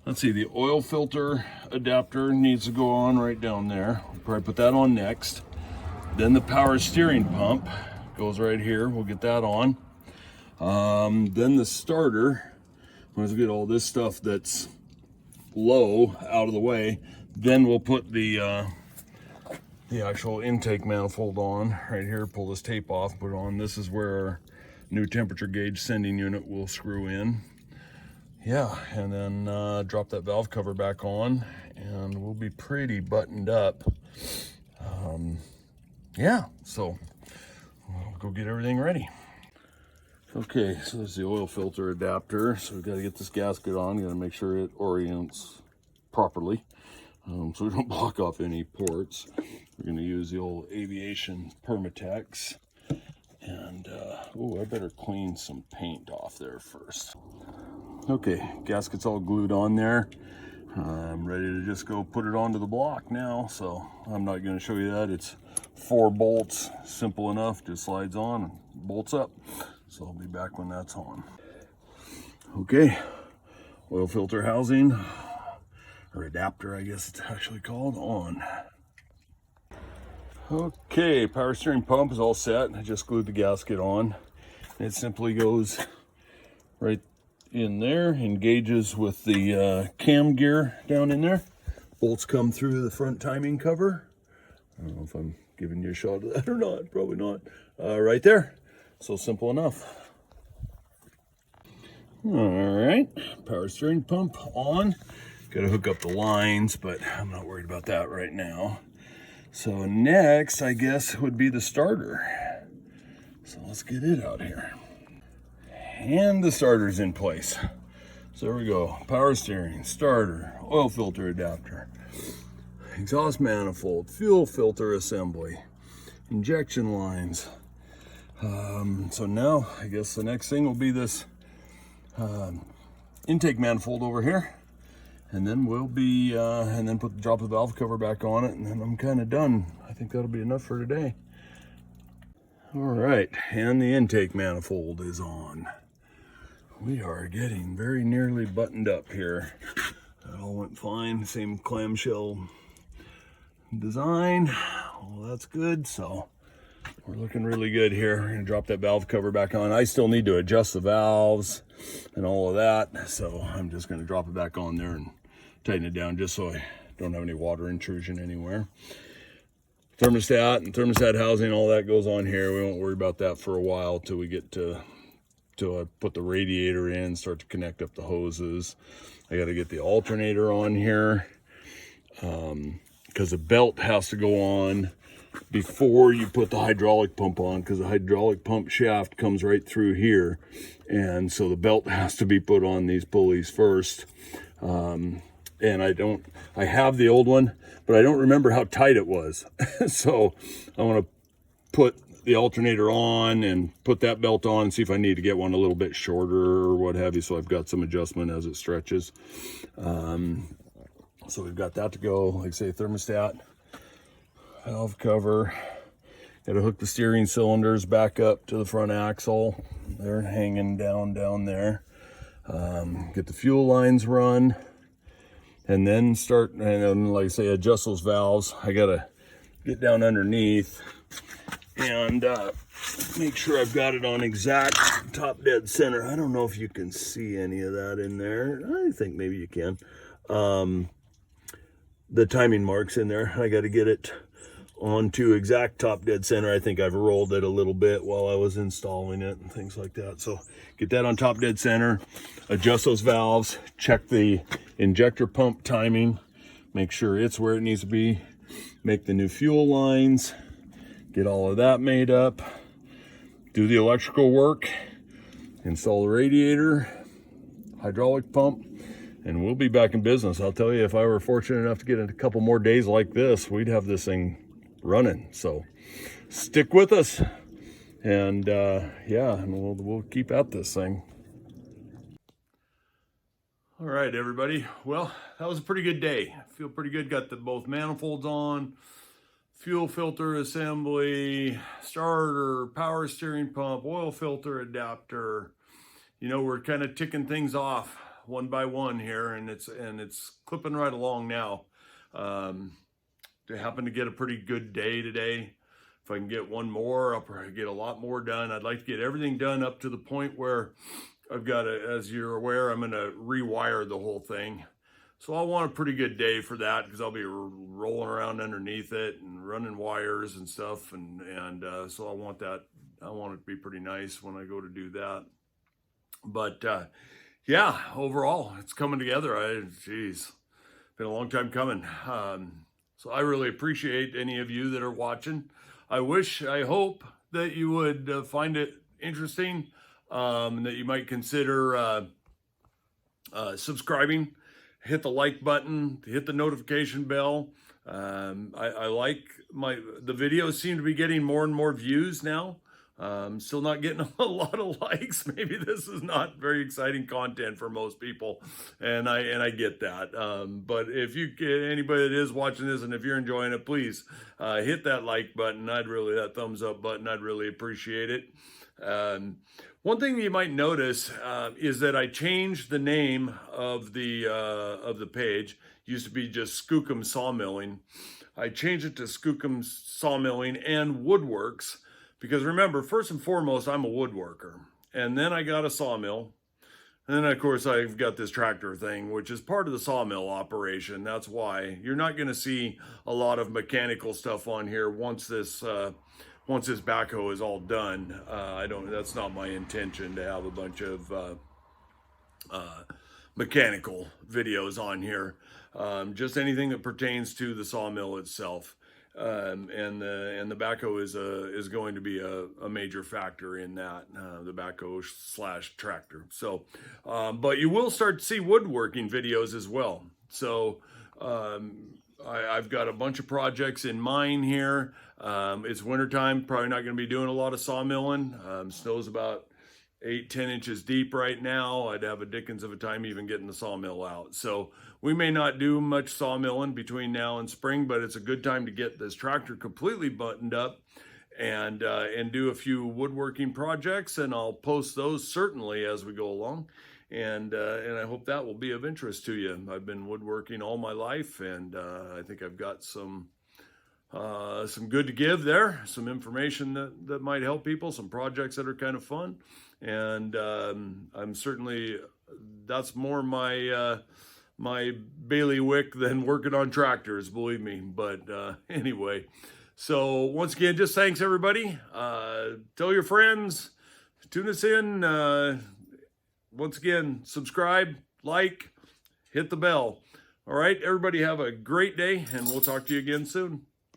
let's see, the oil filter adapter needs to go on right down there. We'll probably put that on next. Then the power steering pump goes right here. We'll get that on. Then the starter, once we get all this stuff that's low out of the way, then we'll put the actual intake manifold on right here. Pull this tape off, put it on. This is where our new temperature gauge sending unit will screw in. Yeah, and then drop that valve cover back on, and we'll be pretty buttoned up. Yeah, so we'll go get everything ready. Okay, so there's the oil filter adapter. So we've got to get this gasket on. Got to make sure it orients properly, so we don't block off any ports. We're going to use the old Aviation Permatex. And, oh, I better clean some paint off there first. Okay, gasket's all glued on there. I'm ready to just go put it onto the block now. So I'm not going to show you that. It's 4 bolts, simple enough, just slides on and bolts up. So I'll be back when that's on. Okay, oil filter housing, or adapter, I guess it's actually called, on. Okay, power steering pump is all set. I just glued the gasket on. It simply goes right in there, engages with the cam gear down in there. Bolts come through the front timing cover. I don't know if I'm giving you a shot of that or not, probably not. Right there, so simple enough. All right, power steering pump on. Got to hook up the lines, but I'm not worried about that right now. So next, I guess, would be the starter. So let's get it out here. And the starter's in place. So there we go. Power steering, starter, oil filter adapter, exhaust manifold, fuel filter assembly, injection lines. So now, I guess the next thing will be this intake manifold over here. And then we'll be, and then drop the valve cover back on it, and then I'm kind of done. I think that'll be enough for today. All right, and the intake manifold is on. We are getting very nearly buttoned up here. That all went fine. Same clamshell design. Well, that's good. So we're looking really good here. We're gonna drop that valve cover back on. I still need to adjust the valves and all of that. So I'm just gonna drop it back on there and tighten it down just so I don't have any water intrusion anywhere. Thermostat and thermostat housing, all that goes on here. We won't worry about that for a while till we get to I put the radiator in, start to connect up the hoses. I got to get the alternator on here because the belt has to go on before you put the hydraulic pump on, because the hydraulic pump shaft comes right through here, and so the belt has to be put on these pulleys first. And I have the old one, but I don't remember how tight it was. So I want to put the alternator on and put that belt on and see if I need to get one a little bit shorter or what have you. So I've got some adjustment as it stretches. So we've got that to go. Like I say, thermostat, valve cover. Got to hook the steering cylinders back up to the front axle. They're hanging down there. Get the fuel lines run. And then start, and then, like I say, adjust those valves. I gotta get down underneath and make sure I've got it on exact top dead center. I don't know if you can see any of that in there. I think maybe you can. The timing marks in there. I got to get it onto exact top dead center. I think I've rolled it a little bit while I was installing it and things like that. So get that on top dead center, adjust those valves, check the injector pump timing, make sure it's where it needs to be, make the new fuel lines, get all of that made up, do the electrical work, install the radiator, hydraulic pump, and we'll be back in business. I'll tell you, if I were fortunate enough to get a couple more days like this, we'd have this thing running. So stick with us, and yeah, and we'll keep at this thing. All right, everybody. Well, that was a pretty good day. I feel pretty good. Got both manifolds on, fuel filter assembly, starter, power steering pump, oil filter adapter. You know, we're kind of ticking things off one by one here, and it's clipping right along now. I happen to get a pretty good day today. If I can get one more, I'll probably get a lot more done. I'd like to get everything done up to the point where I've got to, as you're aware, I'm going to rewire the whole thing. So I want a pretty good day for that, because I'll be rolling around underneath it and running wires and stuff. And so I want that. I want it to be pretty nice when I go to do that. But yeah, overall, it's coming together. Geez, been a long time coming. So I really appreciate any of you that are watching. I hope that you would find it interesting, and that you might consider subscribing, hit the like button, hit the notification bell. I like the videos seem to be getting more and more views now. Still not getting a lot of likes. Maybe this is not very exciting content for most people, and I get that. But if you get anybody that is watching this, and if you're enjoying it, please hit that like button. That thumbs up button. I'd really appreciate it. One thing that you might notice is that I changed the name of the page. It used to be just Skookum Sawmilling. I changed it to Skookum Sawmilling and Woodworks. Because remember, first and foremost, I'm a woodworker. And then I got a sawmill. And then, of course, I've got this tractor thing, which is part of the sawmill operation. That's why you're not going to see a lot of mechanical stuff on here once this backhoe is all done. That's not my intention to have a bunch of mechanical videos on here. Just anything that pertains to the sawmill itself. And the backhoe is going to be a major factor in that, the backhoe / tractor. So, but you will start to see woodworking videos as well. So, I've got a bunch of projects in mind here. It's wintertime, probably not going to be doing a lot of sawmilling. Snow's about 8-10 inches deep right now. I'd have a dickens of a time even getting the sawmill out. So we may not do much sawmilling between now and spring, but it's a good time to get this tractor completely buttoned up and do a few woodworking projects, and I'll post those certainly as we go along. And I hope that will be of interest to you. I've been woodworking all my life, and I think I've got some good to give there, some information that might help people, some projects that are kind of fun. And I'm certainly, that's more my bailiwick than working on tractors, believe me. But anyway, so once again, just thanks everybody. Tell your friends, tune us in. Once again, subscribe, like, hit the bell. All right, everybody have a great day, and we'll talk to you again soon.